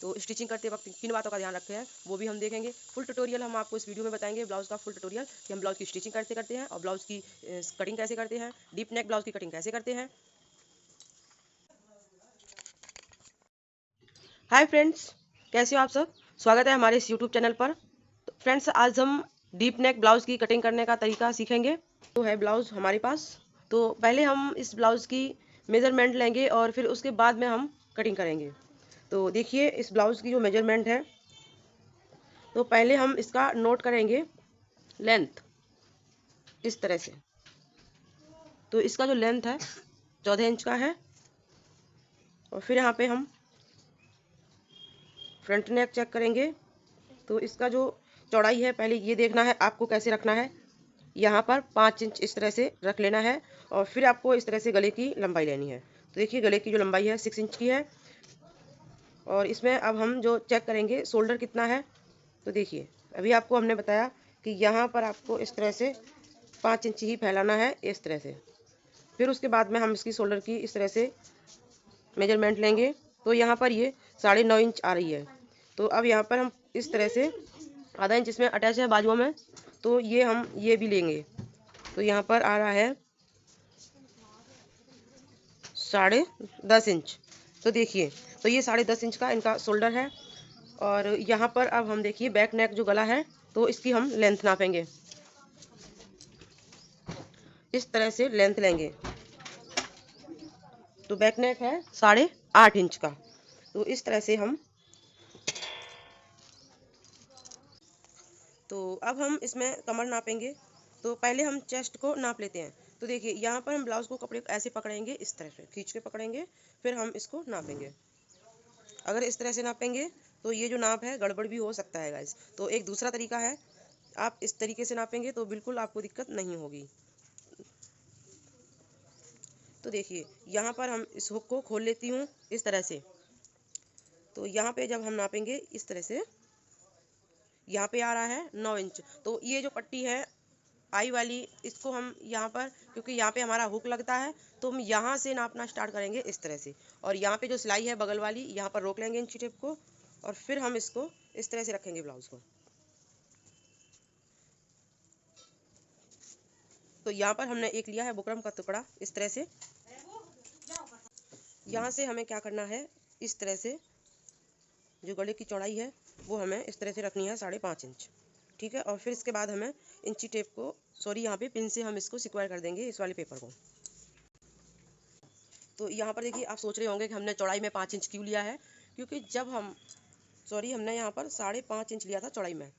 तो स्टिचिंग करते वक्त किन बातों का ध्यान रखते हैं वो भी हम देखेंगे। फुल ट्यूटोरियल हम आपको इस वीडियो में बताएंगे, ब्लाउज़ का फुल ट्यूटोरियल कि हम ब्लाउज़ की स्टिचिंग कैसे करते हैं और ब्लाउज़ की कटिंग कैसे करते हैं, डीप नेक ब्लाउज़ की कटिंग कैसे करते हैं। हाय फ्रेंड्स, कैसे हो आप सब। स्वागत है हमारे इस यूट्यूब चैनल पर। तो फ्रेंड्स, आज हम डीप नेक ब्लाउज़ की कटिंग करने का तरीका सीखेंगे। तो है ब्लाउज़ हमारे पास, तो पहले हम इस ब्लाउज़ की मेज़रमेंट लेंगे और फिर उसके बाद में हम कटिंग करेंगे। तो देखिए इस ब्लाउज़ की जो मेजरमेंट है, तो पहले हम इसका नोट करेंगे लेंथ इस तरह से। तो इसका जो लेंथ है 14 इंच का है। और फिर यहाँ पे हम फ्रंट नेक चेक करेंगे। तो इसका जो चौड़ाई है, पहले ये देखना है आपको कैसे रखना है। यहाँ पर 5 इंच इस तरह से रख लेना है और फिर आपको इस तरह से गले की लंबाई लेनी है। तो देखिए गले की जो लंबाई है 6 इंच की है। और इसमें अब हम जो चेक करेंगे शोल्डर कितना है। तो देखिए अभी आपको हमने बताया कि यहाँ पर आपको इस तरह से 5 इंच ही फैलाना है इस तरह से। फिर उसके बाद में हम इसकी शोल्डर की इस तरह से मेजरमेंट लेंगे। तो यहाँ पर ये 9.5 इंच आ रही है। तो अब यहाँ पर हम इस तरह से आधा इंच इसमें अटैच है बाजुओं में, तो ये हम ये भी लेंगे। तो यहाँ पर आ रहा है 10.5 इंच। तो देखिए तो ये 10.5 इंच का इनका शोल्डर है। और यहाँ पर अब हम देखिए बैक नेक जो गला है, तो इसकी हम लेंथ नापेंगे। इस तरह से लेंथ लेंगे। तो बैक नेक है 8.5 इंच का। तो इस तरह से हम, तो अब हम इसमें कमर नापेंगे। तो पहले हम चेस्ट को नाप लेते हैं। तो देखिए यहाँ पर हम ब्लाउज को कपड़े ऐसे पकड़ेंगे, इस तरह से खींच के पकड़ेंगे, फिर हम इसको नापेंगे। अगर इस तरह से नापेंगे तो ये जो नाप है गड़बड़ भी हो सकता है गाइस। तो एक दूसरा तरीका है, आप इस तरीके से नापेंगे तो बिल्कुल आपको दिक्कत नहीं होगी। तो देखिए यहाँ पर हम इस हुक को खोल लेती हूँ इस तरह से। तो यहाँ पे जब हम नापेंगे इस तरह से, यहाँ पे आ रहा है 9 इंच। तो ये जो पट्टी है आई वाली, इसको हम यहाँ पर, क्योंकि यहाँ पे हमारा हुक लगता है, तो हम यहाँ से नापना स्टार्ट करेंगे इस तरह से। और यहाँ पे जो सिलाई है बगल वाली, यहाँ पर रोक लेंगे इंची टेप को और फिर हम इसको इस तरह से रखेंगे ब्लाउज को। तो यहाँ पर हमने एक लिया है बुकरम का टुकड़ा इस तरह से। यहाँ से हमें क्या करना है, इस तरह से जो गले की चौड़ाई है वो हमें इस तरह से रखनी है 5.5 इंच। ठीक है। और फिर इसके बाद हमें इंची टेप को, सॉरी यहाँ पे पिन से हम इसको सिक्वायर कर देंगे इस वाले पेपर को। तो यहाँ पर देखिए आप सोच रहे होंगे कि हमने चौड़ाई में 5 इंच क्यों लिया है, क्योंकि जब हम, सॉरी हमने यहाँ पर 5.5 इंच लिया था चौड़ाई में,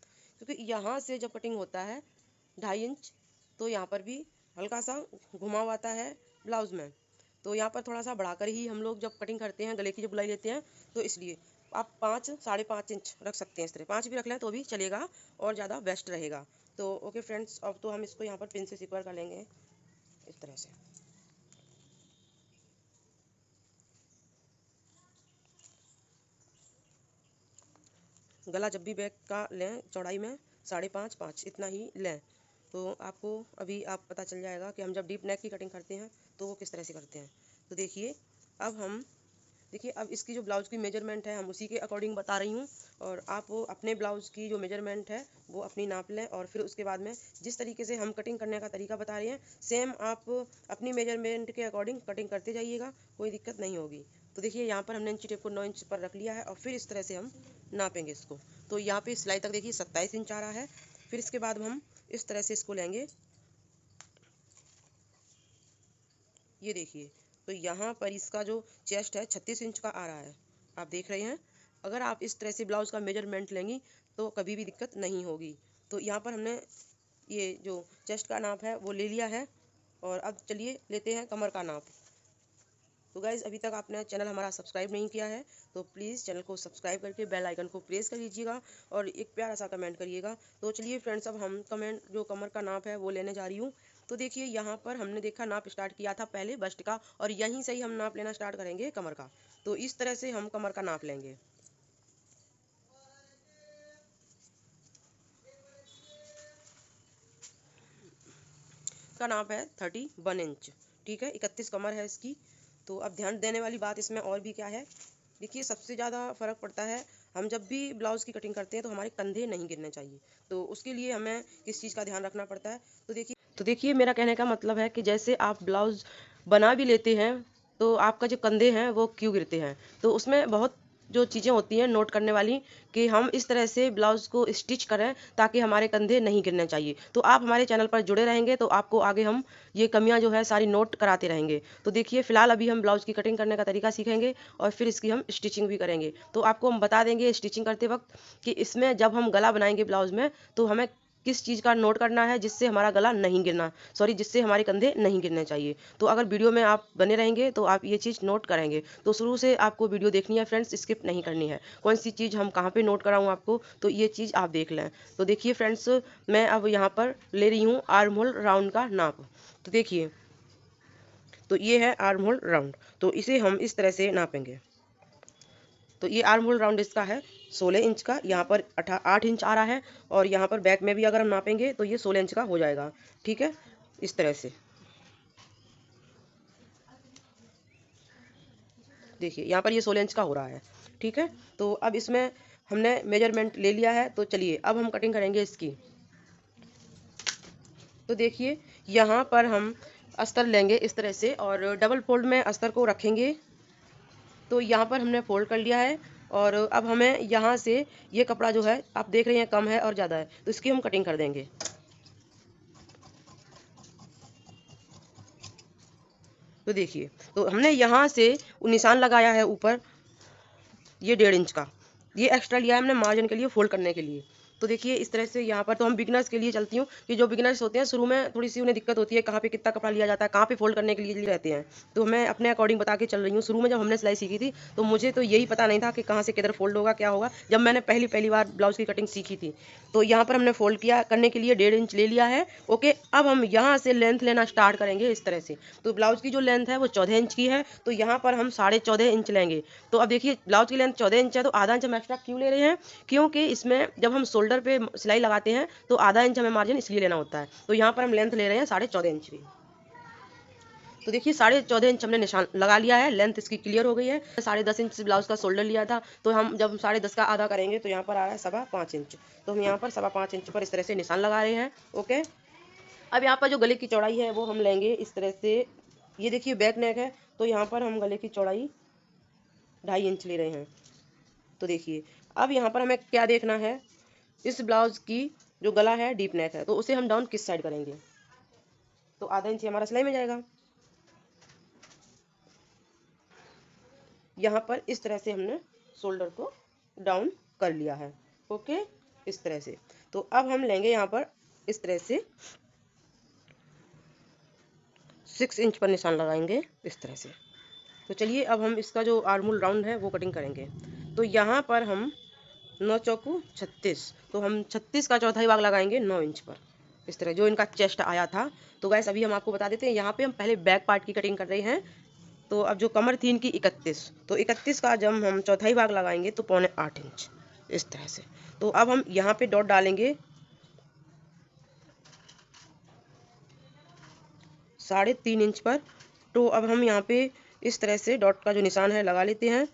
क्योंकि यहाँ से जब कटिंग होता है 2.5 इंच, तो यहाँ पर भी हल्का सा घुमाव आता है ब्लाउज में। तो यहाँ पर थोड़ा सा बढ़ाकर ही हम लोग जब कटिंग करते हैं, गले की जब बुलाई लेते हैं, तो इसलिए आप 5-5.5 इंच रख सकते हैं। इस तरह 5 भी रख लें तो भी चलेगा और ज़्यादा बेस्ट रहेगा। तो ओके फ्रेंड्स, अब तो हम इसको यहाँ पर पिन से सिक्योर कर लेंगे इस तरह से। गला जब भी बैक का लें चौड़ाई में 5.5 इतना ही लें। तो आपको अभी आप पता चल जाएगा कि हम जब डीप नेक की कटिंग करते हैं तो वो किस तरह से करते हैं। तो देखिए अब हम, देखिए अब इसकी जो ब्लाउज़ की मेजरमेंट है हम उसी के अकॉर्डिंग बता रही हूँ। और आप वो अपने ब्लाउज़ की जो मेजरमेंट है वो अपनी नाप लें और फिर उसके बाद में जिस तरीके से हम कटिंग करने का तरीका बता रहे हैं, सेम आप अपनी मेजरमेंट के अकॉर्डिंग कटिंग करते जाइएगा, कोई दिक्कत नहीं होगी। तो देखिए यहाँ पर हमने इंची टेप को 9 इंच पर रख लिया है और फिर इस तरह से हम नापेंगे इसको। तो यहाँ पे सिलाई तक देखिए 27 इंच आ रहा है। फिर इसके बाद हम इस तरह से इसको लेंगे, ये देखिए। तो यहाँ पर इसका जो चेस्ट है 36 इंच का आ रहा है, आप देख रहे हैं। अगर आप इस तरह से ब्लाउज़ का मेजरमेंट लेंगी तो कभी भी दिक्कत नहीं होगी। तो यहाँ पर हमने ये जो चेस्ट का नाप है वो ले लिया है। और अब चलिए लेते हैं कमर का नाप। तो गाइज़ अभी तक आपने चैनल हमारा सब्सक्राइब नहीं किया है तो प्लीज़ चैनल को सब्सक्राइब करके बेल आइकन को प्रेस कर लीजिएगा और एक प्यारा सा कमेंट करिएगा। तो चलिए फ्रेंड्स, अब हम कमेंट जो कमर का नाप है वो लेने जा रही हूँ। तो देखिए यहाँ पर हमने देखा नाप स्टार्ट किया था पहले बस्ट का, और यहीं से ही हम नाप लेना स्टार्ट करेंगे कमर का। तो इस तरह से हम कमर का नाप लेंगे। का नाप है 31 इंच। ठीक है, 31 कमर है इसकी। तो अब ध्यान देने वाली बात इसमें और भी क्या है देखिए सबसे ज़्यादा फ़र्क पड़ता है, हम जब भी ब्लाउज़ की कटिंग करते हैं तो हमारे कंधे नहीं गिरने चाहिए। तो उसके लिए हमें किस चीज़ का ध्यान रखना पड़ता है, तो देखिए मेरा कहने का मतलब है कि जैसे आप ब्लाउज़ बना भी लेते हैं तो आपका जो कंधे हैं वो क्यों गिरते हैं। तो उसमें बहुत जो चीज़ें होती हैं नोट करने वाली, कि हम इस तरह से ब्लाउज़ को स्टिच करें ताकि हमारे कंधे नहीं गिरने चाहिए। तो आप हमारे चैनल पर जुड़े रहेंगे तो आपको आगे हम ये कमियां जो है सारी नोट कराते रहेंगे। तो देखिए फ़िलहाल अभी हम ब्लाउज़ की कटिंग करने का तरीका सीखेंगे और फिर इसकी हम स्टिचिंग भी करेंगे। तो आपको हम बता देंगे स्टिचिंग करते वक्त कि इसमें जब हम गला बनाएंगे ब्लाउज़ में तो हमें किस चीज़ का नोट करना है जिससे हमारा गला नहीं गिरना, सॉरी जिससे हमारे कंधे नहीं गिरने चाहिए। तो अगर वीडियो में आप बने रहेंगे तो आप ये चीज़ नोट करेंगे। तो शुरू से आपको वीडियो देखनी है फ्रेंड्स, स्किप नहीं करनी है। कौन सी चीज़ हम कहाँ पे नोट कराऊँ आपको, तो ये चीज़ आप देख लें। तो देखिए फ्रेंड्स, मैं अब यहाँ पर ले रही हूँ आर्म होल राउंड का नाप। तो देखिए, तो ये है आर्म होल राउंड, तो इसे हम इस तरह से नापेंगे। तो ये आर्म होल राउंड इसका है 16 इंच का, यहाँ पर 8 इंच आ रहा है, और यहाँ पर बैक में भी अगर हम नापेंगे तो ये 16 इंच का हो जाएगा। ठीक है, इस तरह से देखिए यहाँ पर ये 16 इंच का हो रहा है। ठीक है, तो अब इसमें हमने मेजरमेंट ले लिया है, तो चलिए अब हम कटिंग करेंगे इसकी। तो देखिए यहाँ पर हम अस्तर लेंगे इस तरह से और डबल फोल्ड में अस्तर को रखेंगे। तो यहाँ पर हमने फोल्ड कर लिया है, और अब हमें यहाँ से ये कपड़ा जो है आप देख रहे हैं कम है और ज़्यादा है, तो इसकी हम कटिंग कर देंगे। तो देखिए, तो हमने यहाँ से निशान लगाया है ऊपर, ये 1.5 इंच का, ये एक्स्ट्रा लिया है हमने मार्जिन के लिए, फोल्ड करने के लिए। तो देखिए इस तरह से यहाँ पर तो हम बिगिनर्स के लिए चलती हूँ, कि जो बिगिनर्स होते हैं शुरू में थोड़ी सी उन्हें दिक्कत होती है कहाँ पे कितना कपड़ा लिया जाता है, कहाँ पे फोल्ड करने के लिए रहते हैं। तो मैं अपने अकॉर्डिंग बता के चल रही हूँ। शुरू में जब हमने सिलाई सीखी थी तो मुझे तो यही पता नहीं था कि कहाँ से किधर फोल्ड होगा क्या होगा, जब मैंने पहली पहली बार ब्लाउज की कटिंग सीखी थी। तो यहाँ पर हमने फोल्ड किया करने के लिए 1.5 इंच ले लिया है। ओके, अब हम यहाँ से लेंथ लेना स्टार्ट करेंगे इस तरह से। तो ब्लाउज की जो लेंथ है वो 14 इंच की है, तो यहाँ पर हम 14.5 इंच लेंगे। तो अब देखिए ब्लाउज की लेंथ 14 इंच है, तो आधा इंच हम एक्स्ट्रा क्यों ले रहे हैं, क्योंकि इसमें जब हम शोल्डर पे सिलाई लगाते हैं तो आधा इंच हमें मार्जिन इसलिए लेना होता है। तो यहाँ पर हम लेंथ ले रहे हैं 14.5 इंच की। तो देखिए 14.5 इंच हमने निशान लगा लिया है, लेंथ इसकी क्लियर हो गई है। 10.5 इंच ब्लाउज का शोल्डर लिया था, तो हम जब 10.5 का आधा करेंगे तो यहाँ पर आ रहा है 5.25 इंच। तो हम यहाँ पर 5.25 इंच पर इस तरह से निशान लगा रहे हैं। ओके, अब यहाँ पर जो गले की चौड़ाई है वो हम लेंगे इस तरह से। ये देखिए बैक नेक है, तो यहाँ पर हम गले की चौड़ाई 2.5 इंच ले रहे हैं। तो देखिए अब यहाँ पर हमें क्या देखना है, इस ब्लाउज की जो गला है डीप नेक है, तो उसे हम डाउन किस साइड करेंगे, तो आधा इंच हमारा सिलाई में जाएगा। यहाँ पर इस तरह से हमने शोल्डर को डाउन कर लिया है। ओके, इस तरह से। तो अब हम लेंगे यहाँ पर इस तरह से 6 इंच पर निशान लगाएंगे इस तरह से। तो चलिए अब हम इसका जो आर्मोल राउंड है वो कटिंग करेंगे। तो यहाँ पर हम 9 चौकू 36, तो हम 36 का चौथाई भाग लगाएंगे 9 इंच पर, इस तरह जो इनका चेस्ट आया था। तो गैस अभी हम आपको बता देते हैं, यहाँ पे हम पहले बैक पार्ट की कटिंग कर रहे हैं। तो अब जो कमर थी इनकी 31, तो 31 का जब हम चौथाई भाग लगाएंगे तो 7.25 इंच इस तरह से। तो अब हम यहाँ पे डॉट डालेंगे 3.5 इंच पर। तो अब हम यहाँ पे इस तरह से डॉट का जो निशान है लगा लेते हैं।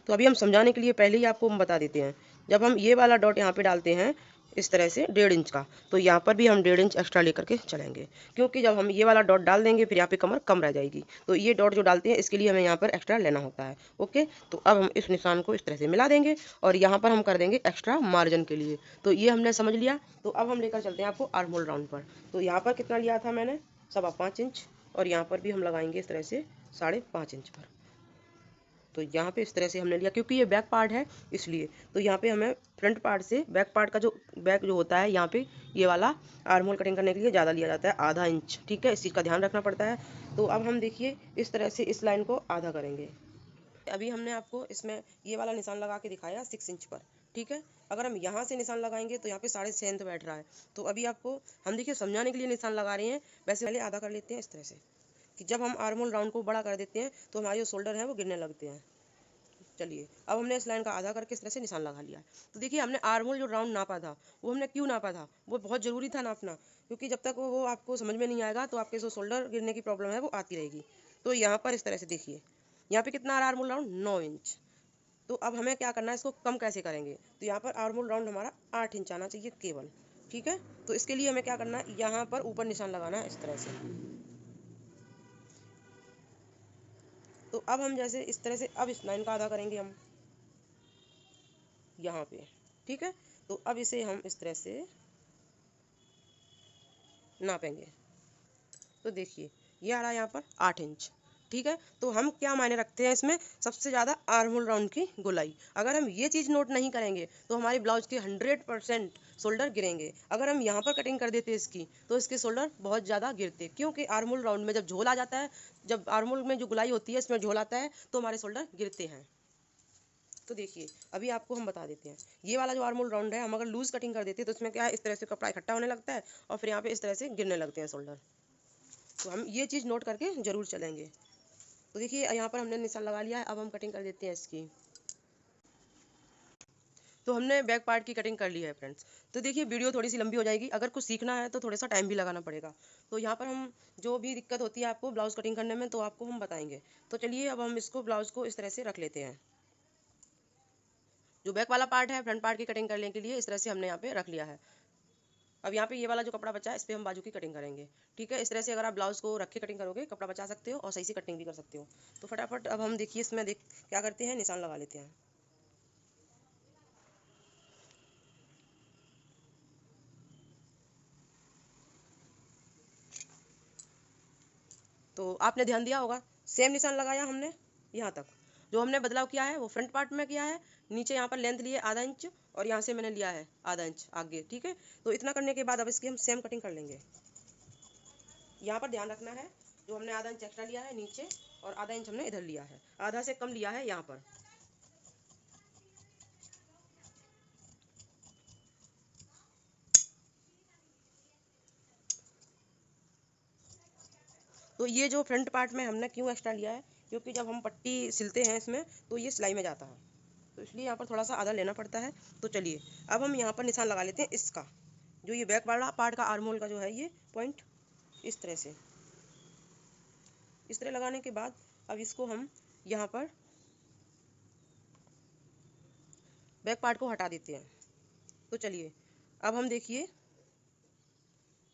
तो अभी हम समझाने के लिए पहले ही आपको हम बता देते हैं, जब हम ये वाला डॉट यहाँ पे डालते हैं इस तरह से 1.5 इंच का, तो यहाँ पर भी हम 1.5 इंच एक्स्ट्रा लेकर के चलेंगे, क्योंकि जब हम ये वाला डॉट डाल देंगे फिर यहाँ पे कमर कम रह जाएगी। तो ये डॉट जो डालते हैं इसके लिए हमें यहाँ पर एक्स्ट्रा लेना होता है। ओके, तो अब हम इस निशान को इस तरह से मिला देंगे और यहाँ पर हम कर देंगे एक्स्ट्रा मार्जिन के लिए। तो ये हमने समझ लिया। तो अब हम लेकर चलते हैं आपको आर्म होल राउंड पर। तो यहाँ पर कितना लिया था मैंने, 5.25 इंच, और यहाँ पर भी हम लगाएंगे इस तरह से 5.5 इंच पर। तो यहाँ पे इस तरह से हमने लिया, क्योंकि ये बैक पार्ट है इसलिए। तो यहाँ पे हमें फ्रंट पार्ट से बैक पार्ट का जो बैक जो होता है यहाँ पे ये वाला आर्म होल कटिंग करने के लिए ज़्यादा लिया जाता है, आधा इंच। ठीक है, इस चीज़ का ध्यान रखना पड़ता है। तो अब हम देखिए इस तरह से इस लाइन को आधा करेंगे। अभी हमने आपको इसमें ये वाला निशान लगा के दिखाया 6 इंच पर। ठीक है, अगर हम यहाँ से निशान लगाएंगे तो यहाँ पे 6.5 इंच बैठ रहा है। तो अभी आपको हम देखिए समझाने के लिए निशान लगा रहे हैं, वैसे पहले आधा कर लेते हैं इस तरह से, कि जब हम आर्म होल राउंड को बड़ा कर देते हैं तो हमारे जो शोल्डर है वो गिरने लगते हैं। चलिए अब हमने इस लाइन का आधा करके इस तरह से निशान लगा लिया। तो देखिए हमने आर्म होल जो राउंड नापा था वो हमने क्यों नापा था, वो बहुत ज़रूरी था नापना, क्योंकि जब तक वो आपको समझ में नहीं आएगा तो आपके जो शोल्डर गिरने की प्रॉब्लम है वो आती रहेगी। तो यहाँ पर इस तरह से देखिए, यहाँ पे कितना आ रहा है आर्म होल राउंड, 9 इंच। तो अब हमें क्या करना है, इसको कम कैसे करेंगे। तो यहाँ पर आर्म होल राउंड हमारा 8 इंच आना चाहिए केवल, ठीक है। तो इसके लिए हमें क्या करना है, यहाँ पर ऊपर निशान लगाना है इस तरह से। तो अब हम जैसे इस तरह से अब इस लाइन का आधा करेंगे हम यहाँ पे, ठीक है। तो अब इसे हम इस तरह से नापेंगे। तो देखिए ये आ रहा है यहाँ पर 8 इंच, ठीक है। तो हम क्या मायने रखते हैं इसमें, सबसे ज़्यादा आर्म होल राउंड की गोलाई। अगर हम ये चीज़ नोट नहीं करेंगे तो हमारी ब्लाउज के 100% शोल्डर गिरेंगे। अगर हम यहाँ पर कटिंग कर देते इसकी तो इसके शोल्डर बहुत ज़्यादा गिरते, क्योंकि आर्म होल राउंड में जब झोल आ जाता है, जब आर्म होल में जो गोलाई होती है इसमें झोल आता है तो हमारे शोल्डर गिरते हैं। तो देखिए अभी आपको हम बता देते हैं, ये वाला जो आर्म होल राउंड है हम अगर लूज कटिंग कर देते हैं तो इसमें क्या है, इस तरह से कपड़ा इकट्ठा होने लगता है और फिर यहाँ पे इस तरह से गिरने लगते हैं शोल्डर। तो हम ये चीज़ नोट करके ज़रूर चलेंगे। तो देखिए यहाँ पर हमने निशान लगा लिया है, अब हम कटिंग कर देते हैं इसकी। तो हमने बैक पार्ट की कटिंग कर ली है फ्रेंड्स। तो देखिए वीडियो थोड़ी सी लंबी हो जाएगी, अगर कुछ सीखना है तो थोड़ा सा टाइम भी लगाना पड़ेगा। तो यहाँ पर हम जो भी दिक्कत होती है आपको ब्लाउज कटिंग करने में तो आपको हम बताएंगे। तो चलिए अब हम इसको ब्लाउज को इस तरह से रख लेते हैं। जो बैक वाला पार्ट है फ्रंट पार्ट की कटिंग करने के लिए इस तरह से हमने यहाँ पे रख लिया है। अब यहाँ पे ये वाला जो कपड़ा बचा है इस पर हम बाजू की कटिंग करेंगे, ठीक है। इस तरह से अगर आप ब्लाउज को रख के कटिंग करोगे कपड़ा बचा सकते हो और सही से कटिंग भी कर सकते हो। तो फटाफट अब हम देखिए इसमें क्या करते हैं, निशान लगा लेते हैं। तो आपने ध्यान दिया होगा, सेम निशान लगाया हमने यहाँ तक। जो हमने बदलाव किया है वो फ्रंट पार्ट में किया है, नीचे यहाँ पर लेंथ लिए आधा इंच और यहाँ से मैंने लिया है आधा इंच आगे, ठीक है। तो इतना करने के बाद अब इसकी हम सेम कटिंग कर लेंगे। यहाँ पर ध्यान रखना है, जो हमने आधा इंच एक्स्ट्रा लिया है नीचे और आधा इंच हमने इधर लिया है, आधा से कम लिया है यहाँ पर। तो ये जो फ्रंट पार्ट में हमने क्यों एक्स्ट्रा लिया है, क्योंकि जब हम पट्टी सिलते हैं इसमें तो ये सिलाई में जाता है, तो इसलिए यहाँ पर थोड़ा सा आधा लेना पड़ता है। तो चलिए अब हम यहाँ पर निशान लगा लेते हैं इसका, जो ये बैक वाला पार्ट का आर्म होल का जो है ये पॉइंट इस तरह से। इस तरह लगाने के बाद अब इसको हम यहाँ पर बैक पार्ट को हटा देते हैं। तो चलिए अब हम देखिए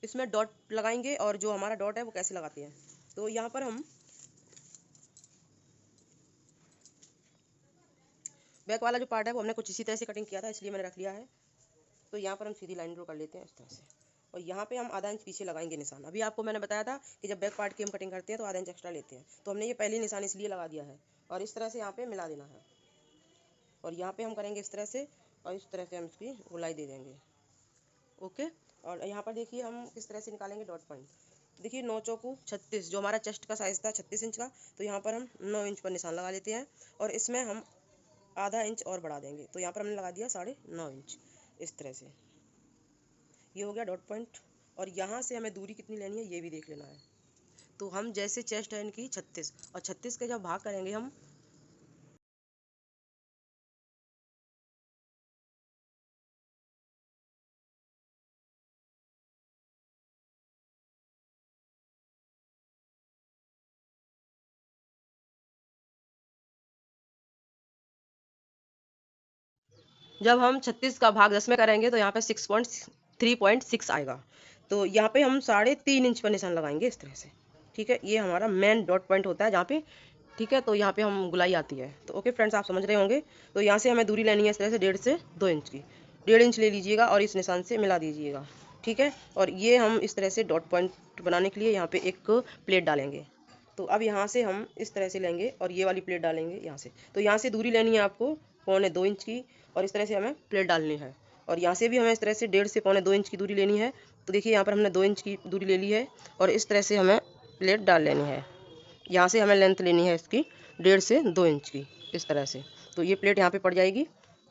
इसमें डॉट लगाएंगे और जो हमारा डॉट है वो कैसे लगाते हैं। तो यहाँ पर हम बैक वाला जो पार्ट है वो हमने कुछ इसी तरह से कटिंग किया था इसलिए मैंने रख लिया है। तो यहाँ पर हम सीधी लाइन ड्रॉ कर लेते हैं इस तरह से, और यहाँ पे हम आधा इंच पीछे लगाएंगे निशान। अभी आपको मैंने बताया था कि जब बैक पार्ट की हम कटिंग करते हैं तो आधा इंच एक्स्ट्रा लेते हैं, तो हमने ये पहले निशान इसलिए लगा दिया है और इस तरह से यहाँ पे मिला देना है। और यहाँ पे हम करेंगे इस तरह से और इस तरह से हम इसकी गोलाई दे देंगे, ओके। और यहाँ पर देखिए हम किस तरह से निकालेंगे डॉट पॉइंट। देखिए 9 चौकू 36, जो हमारा चेस्ट का साइज़ था 36 इंच का, तो यहाँ पर हम 9 इंच पर निशान लगा लेते हैं और इसमें हम आधा इंच और बढ़ा देंगे। तो यहाँ पर हमने लगा दिया 9.5 इंच इस तरह से। ये हो गया डॉट पॉइंट। और यहाँ से हमें दूरी कितनी लेनी है ये भी देख लेना है। तो हम जैसे चेस्ट है इनकी 36 और 36 के जब भाग करेंगे हम, जब हम 36 का भाग 10 में करेंगे तो यहाँ पे 3.6 आएगा। तो यहाँ पे हम 3.5 इंच पर निशान लगाएंगे इस तरह से, ठीक है। ये हमारा मेन डॉट पॉइंट होता है जहाँ पे, ठीक है। तो यहाँ पे हम गुलाई आती है। तो ओके फ्रेंड्स, आप समझ रहे होंगे। तो यहाँ से हमें दूरी लेनी है इस तरह से 1.5 से 2 इंच की। 1.5 इंच ले लीजिएगा और इस निशान से मिला दीजिएगा, ठीक है। और ये हम इस तरह से डॉट पॉइंट बनाने के लिए यहाँ पे एक प्लेट डालेंगे। तो अब यहाँ से हम इस तरह से लेंगे और ये वाली प्लेट डालेंगे यहाँ से। तो यहाँ से दूरी लेनी है आपको 1.25 इंच की और इस तरह से हमें प्लेट डालनी है। और यहाँ से भी हमें इस तरह से 1.5 से 1.25 इंच की दूरी लेनी है। तो देखिए यहाँ पर हमने 2 इंच की दूरी ले ली है और इस तरह से हमें प्लेट डाल लेनी है। यहाँ से हमें लेंथ लेनी है इसकी 1.5 से 2 इंच की इस तरह से। तो ये प्लेट यहाँ पे पड़ जाएगी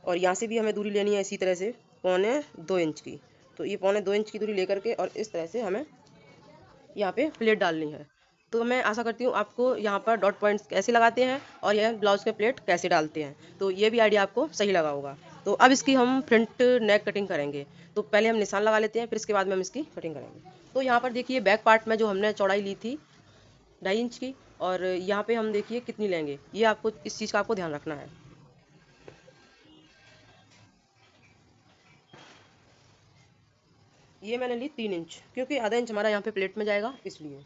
और यहाँ से भी हमें दूरी लेनी है इसी तरह से 1.25 इंच की। तो ये 1.25 इंच की दूरी लेकर के और इस तरह से हमें यहाँ पे प्लेट डालनी है। तो मैं आशा करती हूँ आपको यहाँ पर डॉट पॉइंट्स कैसे लगाते हैं और यह ब्लाउज के प्लेट कैसे डालते हैं, तो ये भी आइडिया आपको सही लगा होगा। तो अब इसकी हम फ्रंट नेक कटिंग करेंगे। तो पहले हम निशान लगा लेते हैं, फिर इसके बाद में हम इसकी कटिंग करेंगे। तो यहाँ पर देखिए बैक पार्ट में जो हमने चौड़ाई ली थी 2.5 इंच की, और यहाँ पे हम देखिए कितनी लेंगे, ये आपको इस चीज़ का आपको ध्यान रखना है। ये मैंने ली 3 इंच, क्योंकि आधा इंच हमारा यहाँ पे प्लेट में जाएगा इसलिए।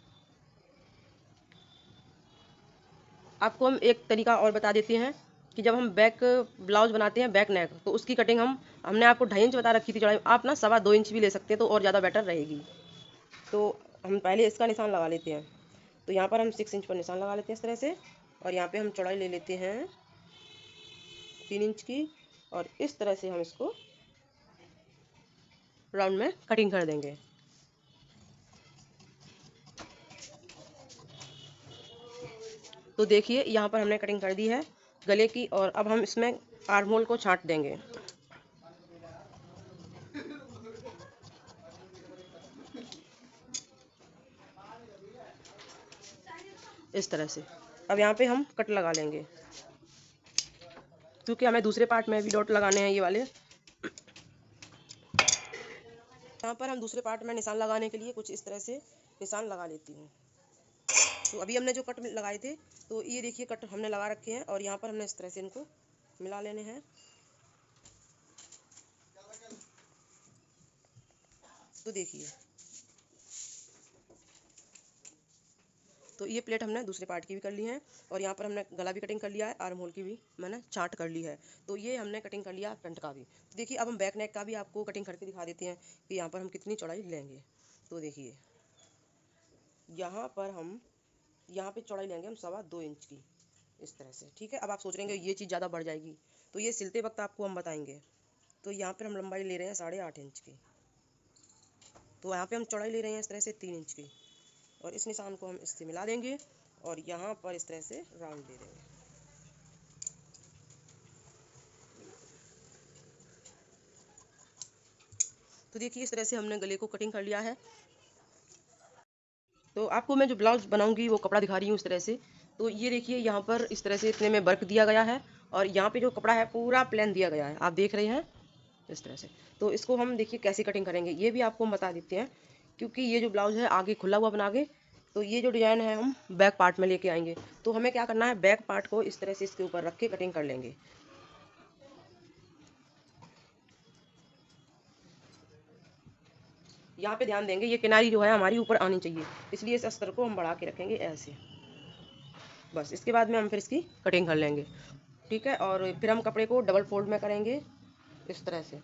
आपको हम एक तरीका और बता देते हैं कि जब हम बैक ब्लाउज बनाते हैं बैक नेक, तो उसकी कटिंग हमने आपको 2.5 इंच बता रखी थी चौड़ाई, आप ना 2.25 इंच भी ले सकते हैं तो और ज़्यादा बेटर रहेगी। तो हम पहले इसका निशान लगा लेते हैं। तो यहाँ पर हम 6 इंच पर निशान लगा लेते हैं इस तरह से, और यहाँ पे हम चौड़ाई ले लेते हैं 3 इंच की, और इस तरह से हम इसको राउंड में कटिंग कर देंगे। तो देखिए यहाँ पर हमने कटिंग कर दी है गले की, और अब हम इसमें आर्म होल को छांट देंगे इस तरह से। अब यहाँ पे हम कट लगा लेंगे, क्योंकि हमें दूसरे पार्ट में भी डॉट लगाने हैं ये वाले। यहाँ पर हम दूसरे पार्ट में निशान लगाने के लिए कुछ इस तरह से निशान लगा लेती हूँ। तो अभी हमने जो कट लगाए थे, तो ये देखिए कट हमने लगा रखे हैं, और यहाँ पर हमने इस तरह से इनको मिला लेने हैं। तो देखिए, तो ये प्लेट हमने दूसरे पार्ट की भी कर ली है, और यहाँ पर हमने गला भी कटिंग कर लिया है, आर्म होल की भी मैंने चार्ट कर ली है। तो ये हमने कटिंग कर लिया फ्रंट का भी। तो देखिए अब हम बैक नेक का भी आपको कटिंग करके दिखा देते हैं कि यहाँ पर हम कितनी चौड़ाई लेंगे। तो देखिए यहाँ पर हम यहाँ पे चौड़ाई लेंगे हम 2.25 इंच की इस तरह से, ठीक है। अब आप सोच रहे हैं ये चीज़ ज़्यादा बढ़ जाएगी, तो ये सिलते वक्त आपको हम बताएंगे। तो यहाँ पर हम लंबाई ले रहे हैं 8.5 इंच की, तो यहाँ पे हम चौड़ाई ले रहे हैं इस तरह से 3 इंच की, और इस निशान को हम इससे मिला देंगे, और यहाँ पर इस तरह से राउंड दे देंगे। तो देखिए इस तरह से हमने गले को कटिंग कर लिया है। तो आपको मैं जो ब्लाउज बनाऊंगी वो कपड़ा दिखा रही हूँ इस तरह से। तो ये देखिए यहाँ पर इस तरह से इतने में वर्क दिया गया है, और यहाँ पे जो कपड़ा है पूरा प्लेन दिया गया है, आप देख रहे हैं इस तरह से। तो इसको हम देखिए कैसे कटिंग करेंगे ये भी आपको हम बता देते हैं, क्योंकि ये जो ब्लाउज है आगे खुला हुआ बना के, तो ये जो डिज़ाइन है हम बैक पार्ट में लेके आएंगे। तो हमें क्या करना है, बैक पार्ट को इस तरह से इसके ऊपर रख के कटिंग कर लेंगे। यहाँ पे ध्यान देंगे, ये किनारी जो है हमारी ऊपर आनी चाहिए, इसलिए इस अस्तर को हम बढ़ा के रखेंगे ऐसे। बस इसके बाद में हम फिर इसकी कटिंग कर लेंगे, ठीक है। और फिर हम कपड़े को डबल फोल्ड में करेंगे इस तरह से,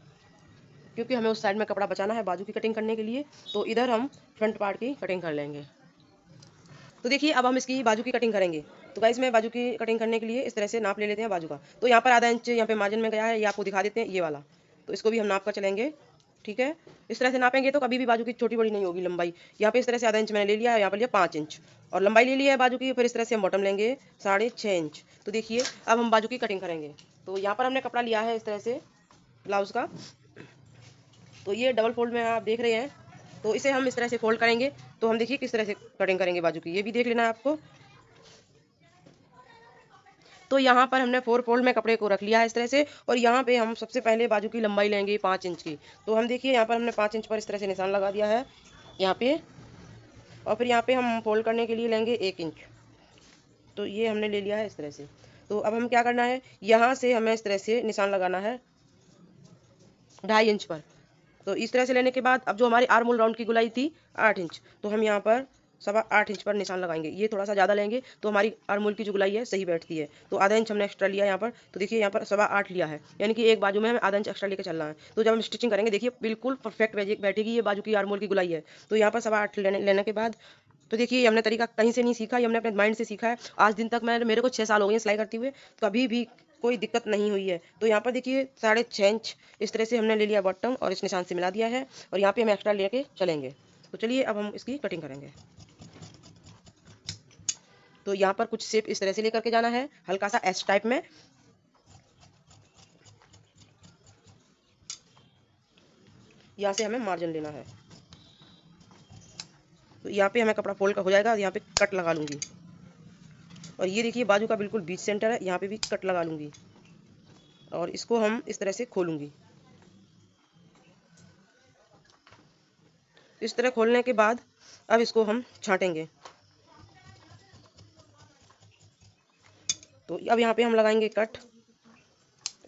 क्योंकि हमें उस साइड में कपड़ा बचाना है बाजू की कटिंग करने के लिए। तो इधर हम फ्रंट पार्ट की कटिंग कर लेंगे। तो देखिए अब हम इसकी बाजू की कटिंग करेंगे। तो गाइस मैं बाजू की कटिंग करने के लिए इस तरह से नाप ले लेते हैं बाजू का। तो यहाँ पर आधा इंच यहाँ पे मार्जिन में गया है, ये आपको दिखा देते हैं ये वाला। तो इसको भी हम नाप कर चलेंगे, ठीक है। इस तरह से नापेंगे तो कभी भी बाजू की छोटी बड़ी नहीं होगी लंबाई। यहाँ पे इस तरह से आधा इंच मैंने ले लिया है, यहाँ पर लिया 5 इंच, और लंबाई ले लिया है बाजू की। फिर इस तरह से हम बॉटम लेंगे 6.5 इंच। तो देखिए अब हम बाजू की कटिंग करेंगे। तो यहाँ पर हमने कपड़ा लिया है इस तरह से ब्लाउज का, तो ये डबल फोल्ड में आप देख रहे हैं। तो इसे हम इस तरह से फोल्ड करेंगे। तो हम देखिए किस तरह से कटिंग करेंगे बाजू की, ये भी देख लेना है आपको। तो यहाँ पर हमने 4 फोल्ड में कपड़े को रख लिया है इस तरह से, और यहाँ पे हम सबसे पहले बाजू की लंबाई लेंगे 5 इंच की। तो हम देखिए यहाँ पर हमने 5 इंच पर इस तरह से निशान लगा दिया है यहाँ पे, और फिर यहाँ पे हम फोल्ड करने के लिए लेंगे 1 इंच। तो ये हमने ले लिया है इस तरह से। तो अब हम क्या करना है, यहाँ से हमें इस तरह से निशान लगाना है 2.5 इंच पर। तो इस तरह से लेने के बाद अब जो हमारी आर्म होल राउंड की गुलाई थी 8 इंच, तो हम यहाँ पर 8.25 इंच पर निशान लगाएंगे। ये थोड़ा सा ज़्यादा लेंगे तो हमारी आर्म होल की जो गुलाई है सही बैठती है। तो आधा इंच हमने एक्स्ट्रा लिया यहाँ पर। तो देखिए यहाँ पर 8.25 लिया है, यानी कि एक बाजू में हमें आधा इंच एक्स्ट्रा लेकर चलना है। तो जब हम स्टिचिंग करेंगे देखिए बिल्कुल परफेक्ट बैठेगी, ये बाजू की आर्म होल की गुलाई है। तो यहाँ पर 8.25 लेने के बाद, तो देखिए ये हमने तरीका कहीं से नहीं सीखा, ये हमने अपने माइंड से सीखा है। आज दिन तक मेरे को 6 साल हो गए सिलाई करते हुए, कभी भी कोई दिक्कत नहीं हुई है। तो यहाँ पर देखिए 6.5 इंच इस तरह से हमने ले लिया बॉटम, और इस निशान से मिला दिया है, और यहाँ पे हम एक्स्ट्रा लेके चलेंगे। तो चलिए अब हम इसकी कटिंग करेंगे। तो यहाँ पर कुछ शेप इस तरह से लेकर के जाना है, हल्का सा एस टाइप में। यहाँ से हमें मार्जिन लेना है। तो यहाँ पे हमें कपड़ा फोल्ड का हो जाएगा, यहाँ पे कट लगा लूँगी, और ये देखिए बाजू का बिल्कुल बीच सेंटर है, यहाँ पे भी कट लगा लूँगी, और इसको हम इस तरह से खोलूँगी। इस तरह खोलने के बाद अब इसको हम छांटेंगे। तो अब यहाँ पे हम लगाएंगे कट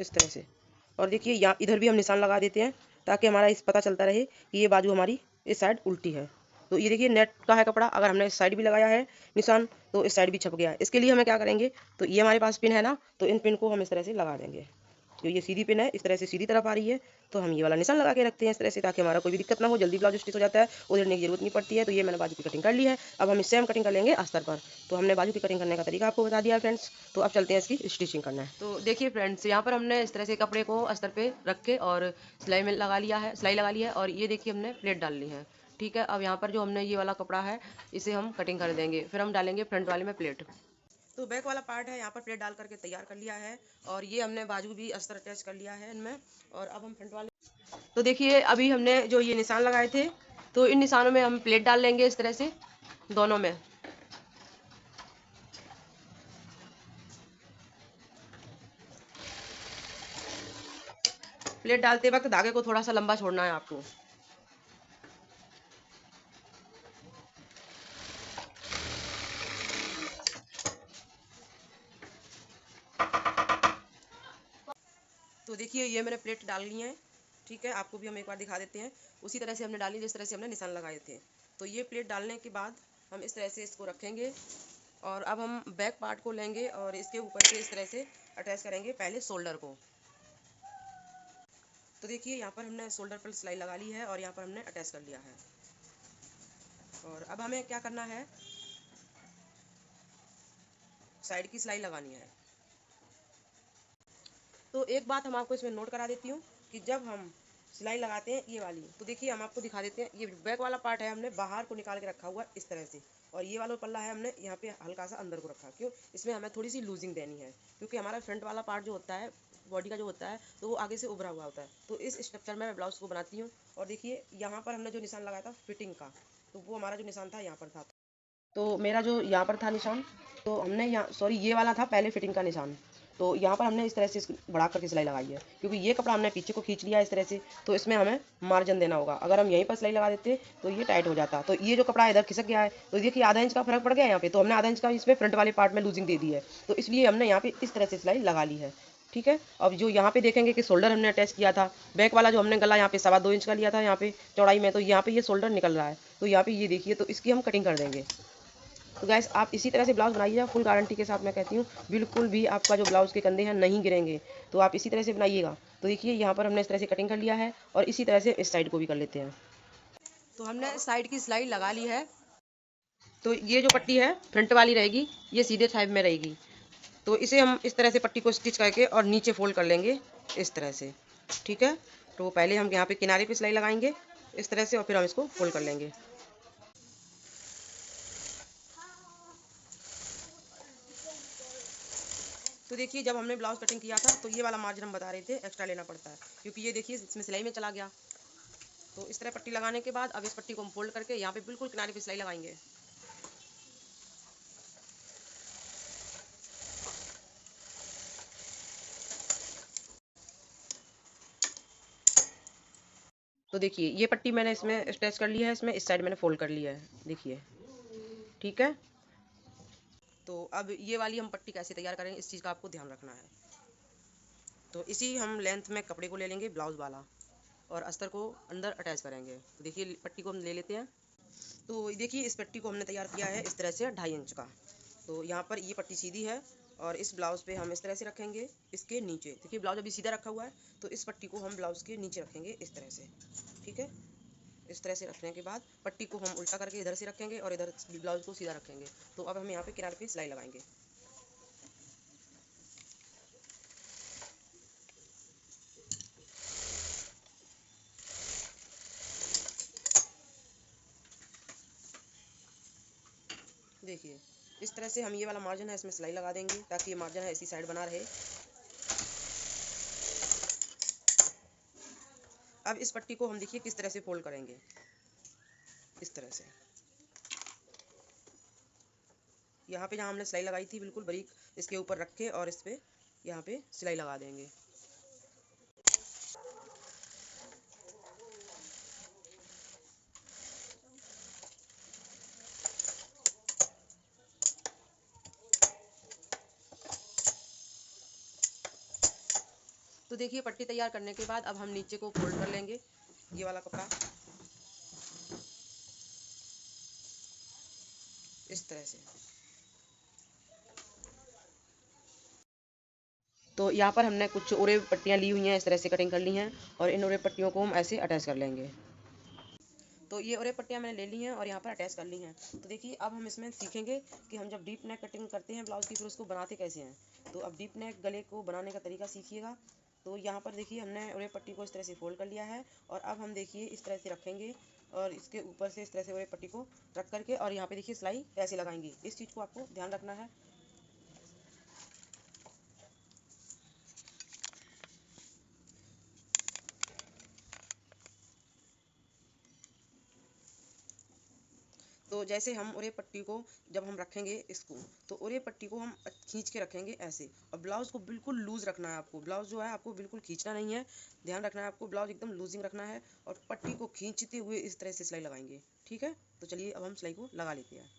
इस तरह से, और देखिए यहाँ इधर भी हम निशान लगा देते हैं ताकि हमारा इस पता चलता रहे कि ये बाजू हमारी इस साइड उल्टी है। तो ये देखिए नेट का है कपड़ा, अगर हमने इस साइड भी लगाया है निशान तो इस साइड भी छप गया है। इसके लिए हमें क्या करेंगे, तो ये हमारे पास पिन है ना, तो इन पिन को हम इस तरह से लगा देंगे। जो ये सीधी पिन है इस तरह से सीधी तरफ आ रही है, तो हम ये वाला निशान लगा के रखते हैं इस तरह से, ताकि हमारा कोई भी दिक्कत ना हो, जल्दी ब्लाउज स्टिच हो जाता है, उधरने की जरूरत नहीं पड़ती है। तो ये मैंने बाजू की कटिंग कर ली है। अब हम इससे हम कटिंग कर लेंगे अस्तर पर। तो हमने बाजू की कटिंग करने का तरीका आपको बता दिया है फ्रेंड्स। तो अब चलते हैं इसकी स्टिचिंग करना है। तो देखिए फ्रेंड्स, यहाँ पर हमने इस तरह से कपड़े को अस्तर पे रख के और सिलाई में लगा लिया है, सिलाई लगा ली है, और ये देखिए हमने प्लेट डाल ली है। ठीक है, अब यहाँ पर जो हमने ये वाला कपड़ा है इसे हम कटिंग कर देंगे, फिर हम डालेंगे फ्रंट वाले में प्लेट। तो बैक वाला पार्ट है यहाँ पर प्लेट डाल करके तैयार कर लिया है, और ये हमने बाजू भी अस्तर अटैच कर लिया है इनमें। और अब हम फ्रंट वाले, तो देखिए अभी हमने जो ये निशान लगाए थे, तो इन निशानों में हम प्लेट डाल लेंगे इस तरह से दोनों में। प्लेट डालते वक्त धागे को थोड़ा सा लंबा छोड़ना है आपको। तो देखिए ये मैंने प्लेट डाल ली है। ठीक है, आपको भी हम एक बार दिखा देते हैं। उसी तरह से हमने डाली जिस तरह से हमने निशान लगाए थे। तो ये प्लेट डालने के बाद हम इस तरह से इसको रखेंगे, और अब हम बैक पार्ट को लेंगे और इसके ऊपर से इस तरह से अटैच करेंगे पहले शोल्डर को। तो देखिए यहाँ पर हमने शोल्डर पर सिलाई लगा ली है और यहाँ पर हमने अटैच कर लिया है। और अब हमें क्या करना है, साइड की सिलाई लगानी है। तो एक बात हम आपको इसमें नोट करा देती हूँ कि जब हम सिलाई लगाते हैं ये वाली, तो देखिए हम आपको दिखा देते हैं। ये बैक वाला पार्ट है हमने बाहर को निकाल के रखा हुआ इस तरह से, और ये वाला पल्ला है हमने यहाँ पे हल्का सा अंदर को रखा। क्यों, इसमें हमें थोड़ी सी लूजिंग देनी है, क्योंकि हमारा फ्रंट वाला पार्ट जो होता है बॉडी का जो होता है, तो वो आगे से उभरा हुआ होता है। तो इस स्ट्रक्चर में मैं ब्लाउज को बनाती हूँ। और देखिए यहाँ पर हमने जो निशान लगाया था फिटिंग का, तो वो हमारा जो निशान था यहाँ पर था। तो मेरा जो यहाँ पर था निशान, तो हमने यहाँ, सॉरी ये वाला था पहले फिटिंग का निशान। तो यहाँ पर हमने इस तरह से बढ़ा करके सिलाई लगाई है, क्योंकि ये कपड़ा हमने पीछे को खींच लिया है इस तरह से। तो इसमें हमें मार्जिन देना होगा। अगर हम यहीं पर सिलाई लगा देते तो ये टाइट हो जाता। तो ये जो कपड़ा इधर खिसक गया है, तो देखिए आधा इंच का फर्क पड़ गया यहाँ पे। तो हमने आधा इंच का इसमें फ्रंट वाले पार्ट में लूजिंग दे दी है, तो इसलिए हमने यहाँ पे इस तरह से सिलाई लगा ली है। ठीक है, अब जो यहाँ पे देखेंगे कि शोल्डर हमने अटैच किया था, बैक वाला जो हमने गला यहाँ पे 2.25 इंच का लिया था यहाँ पे चौड़ाई में, तो यहाँ पे ये शोल्डर निकल रहा है। तो यहाँ पे ये देखिए, तो इसकी हम कटिंग कर देंगे। तो गैस आप इसी तरह से ब्लाउज बनाइएगा, फुल गारंटी के साथ मैं कहती हूँ, बिल्कुल भी आपका जो ब्लाउज के कंधे हैं नहीं गिरेंगे। तो आप इसी तरह से बनाइएगा। तो देखिए यहाँ पर हमने इस तरह से कटिंग कर लिया है, और इसी तरह से इस साइड को भी कर लेते हैं। तो हमने साइड की सिलाई लगा ली है। तो ये जो पट्टी है फ्रंट वाली रहेगी, ये सीधे साइड में रहेगी। तो इसे हम इस तरह से पट्टी को स्टिच करके और नीचे फोल्ड कर लेंगे इस तरह से। ठीक है, तो पहले हम यहाँ पे किनारे पे सिलाई लगाएंगे इस तरह से, और फिर हम इसको फोल्ड कर लेंगे। तो देखिए जब हमने ब्लाउज कटिंग किया था, तो ये वाला मार्जिन हम बता रहे थे एक्स्ट्रा लेना पड़ता है, क्योंकि ये देखिए इसमें सिलाई में चला गया। तो इस तरह पट्टी लगाने के बाद अब इस पट्टी को हम फोल्ड करके यहाँ पे बिल्कुल किनारे पे सिलाई लगाएंगे। तो देखिए ये पट्टी मैंने इसमें अटैच कर ली है, इसमें इस साइड मैंने फोल्ड कर लिया है, देखिए। ठीक है, तो अब ये वाली हम पट्टी कैसे तैयार करेंगे, इस चीज़ का आपको ध्यान रखना है। तो इसी हम लेंथ में कपड़े को ले लेंगे ब्लाउज वाला, और अस्तर को अंदर अटैच करेंगे। तो देखिए पट्टी को हम ले लेते हैं। तो देखिए इस पट्टी को हमने तैयार किया है इस तरह से 2.5 इंच का। तो यहाँ पर ये पट्टी सीधी है, और इस ब्लाउज पे हम इस तरह से रखेंगे इसके नीचे। देखिए ब्लाउज अभी सीधा रखा हुआ है, तो इस पट्टी को हम ब्लाउज के नीचे रखेंगे इस तरह से। ठीक है, इस तरह से रखने के बाद पट्टी को हम उल्टा करके इधर से रखेंगे और इधर ब्लाउज को सीधा रखेंगे। तो अब हम यहाँ पे किनारे पे सिलाई लगाएंगे। देखिए इस तरह से हम ये वाला मार्जिन है इसमें सिलाई लगा देंगे, ताकि ये मार्जिन है इसी साइड बना रहे। अब इस पट्टी को हम देखिए किस तरह से फोल्ड करेंगे, इस तरह से। यहाँ पे जहाँ हमने सिलाई लगाई थी बिल्कुल बारीक, इसके ऊपर रख के और इस पे यहाँ पे सिलाई लगा देंगे। तो तो देखिए पट्टी तैयार करने के बाद अब हम नीचे को फोल्ड कर लेंगे, ये वाला कपड़ा इस तरह से। तो यहाँ पर हमने कुछ ओरे पट्टियाँ ली हुई हैं, इस तरह से कटिंग कर ली हैं और इन ओरे पट्टियों को हम ऐसे अटैच कर लेंगे। तो ये ओरे पट्टियाँ मैंने ले ली हैं और यहाँ पर अटैच कर ली हैं। तो देखिए अब हम इसमें सीखेंगे कि हम जब डीप नेक कटिंग करते हैं ब्लाउज़ की फिर उसको बनाते कैसे हैं। तो अब डीप नेक गले को बनाने का तरीका सीखिएगा। तो यहाँ पर देखिए हमने ओरे पट्टी को इस तरह से फोल्ड कर लिया है और अब हम देखिए इस तरह से रखेंगे और इसके ऊपर से इस तरह से ओरे पट्टी को रख करके और यहाँ पे देखिए सिलाई ऐसे लगाएंगे। इस चीज़ को आपको ध्यान रखना है। तो जैसे हम ओरे पट्टी को जब हम रखेंगे इसको, तो ओरे पट्टी को हम खींच के रखेंगे ऐसे और ब्लाउज़ को बिल्कुल लूज़ रखना है आपको। ब्लाउज़ जो है आपको बिल्कुल खींचना नहीं है, ध्यान रखना है आपको, ब्लाउज़ एकदम लूजिंग रखना है और पट्टी को खींचते हुए इस तरह से सिलाई लगाएंगे। ठीक है, तो चलिए अब हम सिलाई को लगा लेते हैं।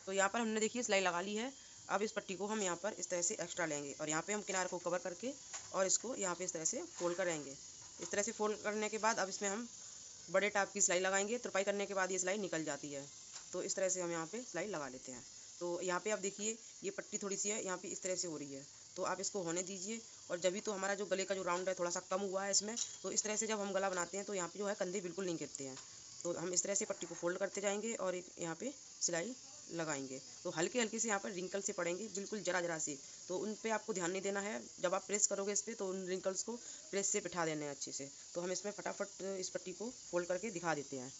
तो यहाँ पर हमने देखिए सिलाई लगा ली है। अब इस पट्टी को हम यहाँ पर इस तरह से एक्स्ट्रा लेंगे और यहाँ पे हम किनारे को कवर करके और इसको यहाँ पे इस तरह से फोल्ड करेंगे। इस तरह से फोल्ड करने के बाद अब इसमें हम बड़े टाप की सिलाई लगाएंगे। तुरपाई करने के बाद ये सिलाई निकल जाती है। तो इस तरह से हम यहाँ पे सिलाई लगा लेते हैं। तो यहाँ पे आप देखिए ये पट्टी थोड़ी सी है, यहाँ पे इस तरह से हो रही है, तो आप इसको होने दीजिए। और जब भी तो हमारा जो गले का जो राउंड है थोड़ा सा कम हुआ है इसमें, तो इस तरह से जब हम गला बनाते हैं तो यहाँ पे जो है कंधे बिल्कुल नहीं गिरते हैं। तो हम इस तरह से पट्टी को फोल्ड करते जाएंगे और एक यहाँ पे सिलाई लगाएंगे। तो हल्के हल्के से यहाँ पर रिंकल से पड़ेंगे, बिल्कुल जरा जरा से। तो उन पे आपको ध्यान नहीं देना है। जब आप प्रेस करोगे इस पर तो उन रिंकल्स को प्रेस से बिठा देना है अच्छे से। तो हम इसमें फटाफट इस पट्टी को फोल्ड करके दिखा देते हैं।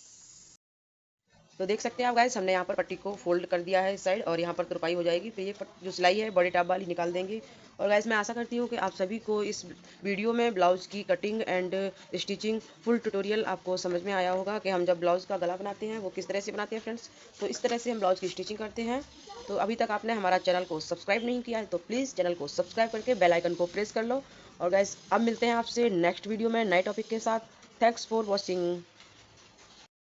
तो देख सकते हैं आप गाइस, हमने यहाँ पर पट्टी को फोल्ड कर दिया है इस साइड और यहाँ पर तुरपाई हो जाएगी। फिर ये जो सिलाई है बड़े टाप वाली निकाल देंगे। और गाइस मैं आशा करती हूँ कि आप सभी को इस वीडियो में ब्लाउज़ की cutting and stitching full tutorial आपको समझ में आया होगा कि हम जब ब्लाउज़ का गला बनाते हैं वो किस तरह से बनाते हैं फ्रेंड्स। तो इस तरह से हम ब्लाउज़ की स्टिचिंग करते हैं। तो अभी तक आपने हमारा चैनल को सब्सक्राइब नहीं किया है तो प्लीज़ चैनल को सब्सक्राइब करके बेल आइकन को प्रेस कर लो। और गाइस अब मिलते हैं आपसे नेक्स्ट वीडियो में नए टॉपिक के साथ। Thanks for watching.